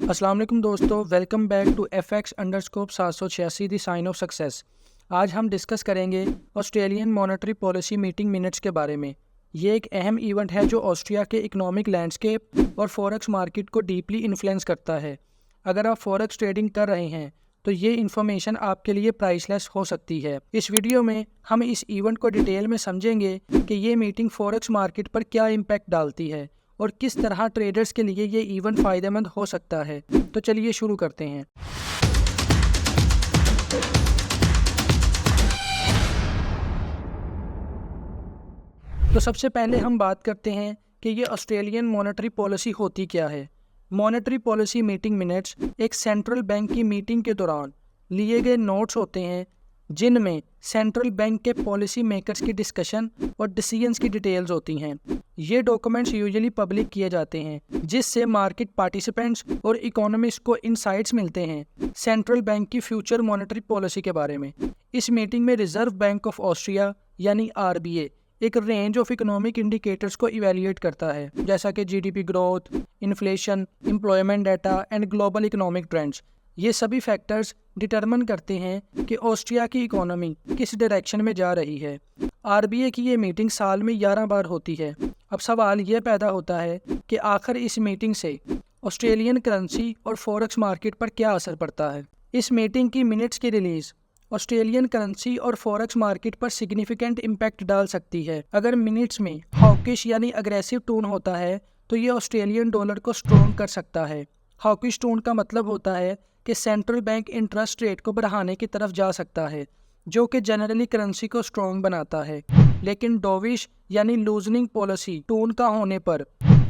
अस्सलाम वालेकुम दोस्तों, welcome back to FX_786 the sign of success. आज हम डिस्कस करेंगे Australian monetary policy meeting minutes के बारे में। ये एक अहम इवेंट है जो ऑस्ट्रिया के इकोनॉमिक लैंडस्केप और फॉरेक्स मार्केट को डीपली इन्फ्लुएंस करता है। अगर आप फॉरेक्स ट्रेडिंग कर रहे हैं तो ये इन्फॉर्मेशन आपके लिए प्राइसलेस हो सकती है। इस वीडियो में हम इस इवेंट को डिटेल में समझेंगे कि ये मीटिंग फॉरेक्स मार्केट पर क्या इम्पैक्ट डालती है और किस तरह ट्रेडर्स के लिए ये इवेंट फ़ायदेमंद हो सकता है। तो चलिए शुरू करते हैं। तो सबसे पहले हम बात करते हैं कि ये ऑस्ट्रेलियन मॉनेटरी पॉलिसी होती क्या है। मॉनेटरी पॉलिसी मीटिंग मिनट्स एक सेंट्रल बैंक की मीटिंग के दौरान लिए गए नोट्स होते हैं जिनमें सेंट्रल बैंक के पॉलिसी मेकर्स की डिस्कशन और डिसीजंस की डिटेल्स होती हैं। ये डॉक्यूमेंट्स यूजुअली पब्लिक किए जाते हैं जिससे मार्केट पार्टिसिपेंट्स और इकोनॉमिस्ट को इनसाइट्स मिलते हैं सेंट्रल बैंक की फ्यूचर मॉनेटरी पॉलिसी के बारे में। इस मीटिंग में रिजर्व बैंक ऑफ ऑस्ट्रिया यानी RBA एक रेंज ऑफ इकोनॉमिक इंडिकेटर्स को इवेल्युएट करता है, जैसा कि GDP growth, inflation, employment data and global economic trends. ये सभी फैक्टर्स डिटरमिन करते हैं कि ऑस्ट्रिया की इकोनॉमी किस डायरेक्शन में जा रही है। RBA की ये मीटिंग साल में 11 बार होती है। अब सवाल ये पैदा होता है कि आखिर इस मीटिंग से ऑस्ट्रेलियन करेंसी और फॉरेक्स मार्केट पर क्या असर पड़ता है। इस मीटिंग की मिनट्स की रिलीज ऑस्ट्रेलियन करेंसी और फॉरेक्स मार्केट पर सिग्निफिकेंट इम्पैक्ट डाल सकती है। अगर मिनट्स में हॉकिश यानी अग्रेसिव टोन होता है तो ये ऑस्ट्रेलियन डॉलर को स्ट्रॉन्ग कर सकता है। हॉकिश टोन का मतलब होता है कि सेंट्रल बैंक इंटरेस्ट रेट को बढ़ाने की तरफ जा सकता है, जो कि जनरली करेंसी को स्ट्रॉन्ग बनाता है। लेकिन डोविश यानी लूजनिंग पॉलिसी टोन का होने पर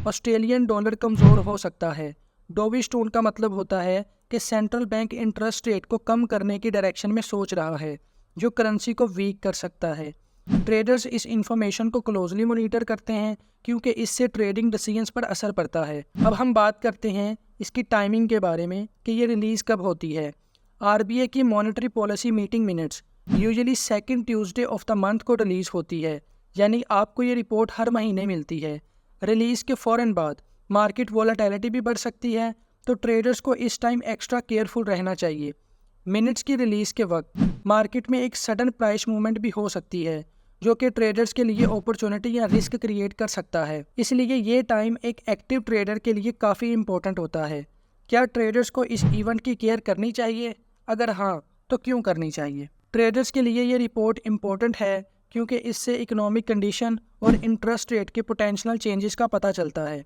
ऑस्ट्रेलियन डॉलर कमज़ोर हो सकता है। डोविश टोन का मतलब होता है कि सेंट्रल बैंक इंटरेस्ट रेट को कम करने की डायरेक्शन में सोच रहा है, जो करेंसी को वीक कर सकता है। ट्रेडर्स इस इंफॉर्मेशन को क्लोजली मॉनिटर करते हैं क्योंकि इससे ट्रेडिंग डिसीजंस पर असर पड़ता है। अब हम बात करते हैं इसकी टाइमिंग के बारे में कि ये रिलीज़ कब होती है। RBA की monetary policy meeting minutes usually second Tuesday of the month को रिलीज़ होती है, यानी आपको ये रिपोर्ट हर महीने मिलती है। रिलीज़ के फ़ौरन बाद मार्केट वॉलेटिलिटी भी बढ़ सकती है, तो ट्रेडर्स को इस टाइम एक्स्ट्रा केयरफुल रहना चाहिए। मिनट्स की रिलीज़ के वक्त मार्केट में एक सडन प्राइस मूवमेंट भी हो सकती है, जो कि ट्रेडर्स के लिए अपॉर्चुनिटी या रिस्क क्रिएट कर सकता है। इसलिए ये टाइम एक एक्टिव ट्रेडर के लिए काफ़ी इंपॉर्टेंट होता है। क्या ट्रेडर्स को इस इवेंट की केयर करनी चाहिए? अगर हाँ, तो क्यों करनी चाहिए? ट्रेडर्स के लिए ये रिपोर्ट इम्पोर्टेंट है क्योंकि इससे इकोनॉमिक कंडीशन और इंटरेस्ट रेट के पोटेंशियल चेंजेस का पता चलता है।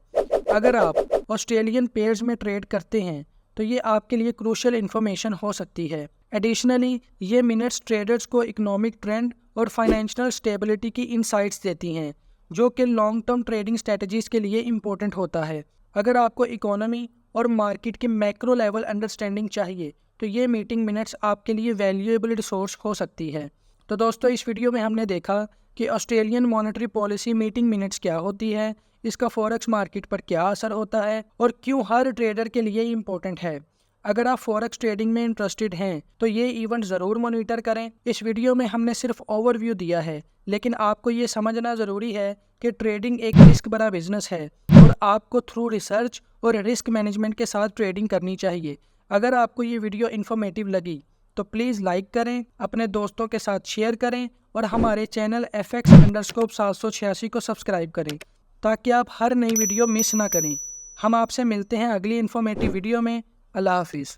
अगर आप ऑस्ट्रेलियन पेयर्स में ट्रेड करते हैं तो ये आपके लिए क्रूशियल इन्फॉर्मेशन हो सकती है। एडिशनली ये मिनट्स ट्रेडर्स को इकोनॉमिक ट्रेंड और फाइनेंशियल स्टेबिलिटी की इनसाइट्स देती हैं, जो कि लॉन्ग टर्म ट्रेडिंग स्ट्रेटजीज के लिए इम्पोर्टेंट होता है। अगर आपको इकोनॉमी और मार्केट के मैक्रो लेवल अंडरस्टैंडिंग चाहिए तो ये मीटिंग मिनट्स आपके लिए वैल्यूएबल रिसोर्स हो सकती है। तो दोस्तों, इस वीडियो में हमने देखा कि Australian monetary policy meeting minutes क्या होती है, इसका फॉरेक्स मार्केट पर क्या असर होता है और क्यों हर ट्रेडर के लिए इम्पोर्टेंट है। अगर आप फॉरेक्स ट्रेडिंग में इंटरेस्टेड हैं तो ये इवेंट ज़रूर मॉनिटर करें। इस वीडियो में हमने सिर्फ ओवरव्यू दिया है, लेकिन आपको ये समझना ज़रूरी है कि ट्रेडिंग एक रिस्क भरा बिजनेस है और आपको थ्रू रिसर्च और रिस्क मैनेजमेंट के साथ ट्रेडिंग करनी चाहिए। अगर आपको ये वीडियो इन्फॉर्मेटिव लगी तो प्लीज़ लाइक करें, अपने दोस्तों के साथ शेयर करें और हमारे चैनल FX_786 को सब्सक्राइब करें ताकि आप हर नई वीडियो मिस ना करें। हम आपसे मिलते हैं अगली इन्फॉर्मेटिव वीडियो में। अल्लाह हाफिज़।